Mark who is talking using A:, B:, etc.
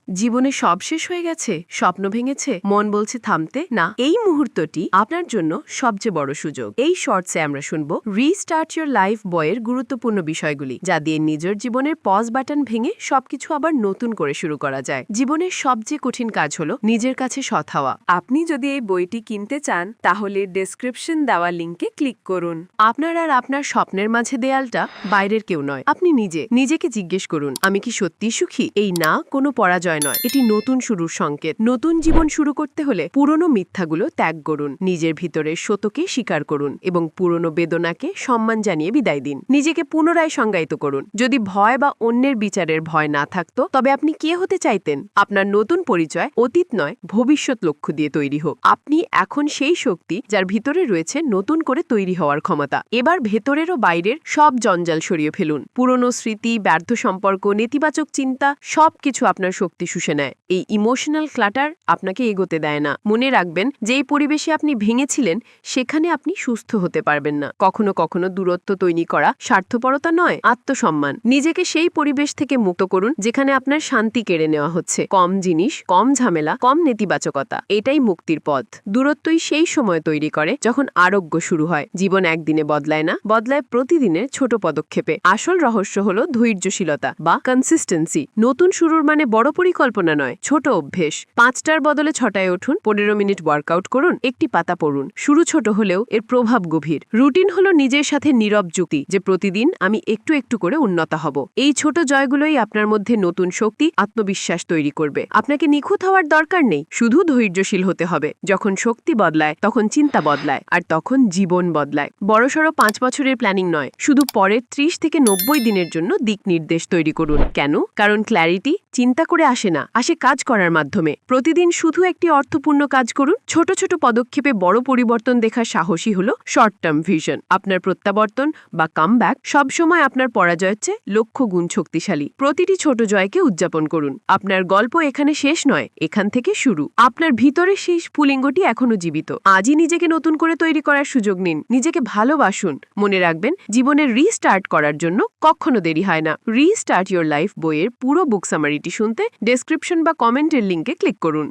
A: জীবনে সব শেষ হয়ে গেছে, স্বপ্ন ভেঙেছে, মন বলছে থামতে না। এই মুহূর্তটি আপনার জন্য সবচেয়ে বড় সুযোগ। এই শর্টসে আমরা শুনবো রিস্টার্ট ইউর লাইফ বইয়ের গুরুত্বপূর্ণ বিষয়গুলি, যা দিয়ে নিজের জীবনের পজ বাটন ভেঙে সবকিছু আবার নতুন করে শুরু করা যায়। জীবনের সবচেয়ে কঠিন কাজ হলো নিজের কাছে সৎ হওয়া।
B: আপনি যদি এই বইটি কিনতে চান তাহলে ডেসক্রিপশন দেওয়া লিঙ্কে ক্লিক করুন।
A: আপনার আর আপনার স্বপ্নের মাঝে দেয়ালটা বাইরের কেউ নয়, আপনি নিজেকে জিজ্ঞেস করুন, আমি কি সত্যি সুখী? এই না কোনো পরাজয় নয়, এটি নতুন শুরুর সংকেত। নতুন জীবন শুরু করতে হলে পুরনো মিথ্যাগুলো ত্যাগ করুন, নিজের ভিতরের সত্যকে স্বীকার করুন এবং পুরনো বেদনাকে সম্মান জানিয়ে বিদায় দিন। নিজেকে পুনরায় সংজ্ঞায়িত করুন। যদি ভয় বা অন্যের বিচারের ভয় না থাকতো, তবে আপনি কে হতে চাইতেন? আপনার নতুন পরিচয় অতীত নয়, ভবিষ্যৎ লক্ষ্য দিয়ে তৈরি হোক। আপনি এখন সেই শক্তি যার ভিতরে রয়েছে নতুন করে তৈরি হওয়ার ক্ষমতা। এবার ভেতরের ও বাইরের সব জঞ্জাল সরিয়ে ফেলুন। পুরনো স্মৃতি, ব্যর্থ সম্পর্ক, নেতিবাচক চিন্তা সবকিছু আপনার শক্তি শুষে নেয়। এই ইমোশনাল ক্লাটার আপনাকে এগোতে দেয় না। মনে রাখবেন, যেই পরিবেশে আপনি ভেঙেছিলেন সেখানে আপনি সুস্থ হতে পারবেন না। কখনো কখনো দূরত্ব তৈরি করা স্বার্থপরতা নয়, আত্মসম্মান। নিজেকে সেই পরিবেশ থেকে মুক্ত করুন যেখানে আপনার শান্তি কেড়ে নেওয়া হচ্ছে। কম জিনিস, কম ঝামেলা, কম নেতিবাচকতা, এটাই মুক্তির পথ। দূরত্বই সেই সময় তৈরি করে যখন আরোগ্য শুরু হয়। জীবন একদিনে বদলায় না, বদলায় প্রতিদিনের ছোট পদক্ষেপে। আসল রহস্য হলো ধৈর্যশীলতা বা কনসিস্টেন্সি। নতুন শুরুর মানে বড় পরিকল্পনা নয়, ছোট অভ্যেস। 5টার বদলে 6টায় উঠুন, 15 মিনিট ওয়ার্কআউট করুন, একটি পাতা পড়ুন। শুরু ছোট হলেও এর প্রভাব গভীর। রুটিন হলো নিজের সাথে নীরব যুক্তি, যে প্রতিদিন আমি একটু একটু করে উন্নত হব। এই ছোট জয়গুলোই আপনার মধ্যে নতুন শক্তি, আত্মবিশ্বাস তৈরি করবে। আপনাকে নিখুঁত হওয়ার দরকার নেই, শুধু ধৈর্যশীল হতে হবে। যখন শক্তি বদলায় তখন চিন্তা বদলায়, আর তখন জীবন বদলায়। বড়সড় 5 বছরের প্ল্যানিং নয়, শুধু পরের 30 থেকে 90 দিনের জন্য দিক নির্দেশ তৈরি করুন। কেন? কারণ ক্ল্যারিটি চিন্তা করে আসে না, আসে কাজ করার মাধ্যমে। প্রতিদিন শুধু একটি অর্থপূর্ণ কাজ করুন। ছোট ছোট পদক্ষেপে বড় পরিবর্তন দেখার সাহসী হলো শর্ট টার্ম ভিশন। আপনার প্রত্যাবর্তন বা কামব্যাক সবসময় আপনার পরাজয়ের চেয়ে লক্ষ গুণ শক্তিশালী। প্রতিটি ছোট জয়কে উদযাপন করুন। আপনার গল্প এখানে শেষ নয়, এখান থেকে শুরু। আপনার ভিতরে সেই স্ফুলিঙ্গটি এখনো জীবিত। আজই নিজেকে নতুন করে তৈরি করার সুযোগ নিন, নিজেকে ভালোবাসুন। মনে রাখবেন, জীবনের রিস্টার্ট করার জন্য কখনো দেরি হয় না। রিস্টার্ট ইউর লাইফ বইয়ের পুরো বুক সামারিটি শুনতে ডেসক্রিপশন বা কমেন্টের লিঙ্কে ক্লিক করুন।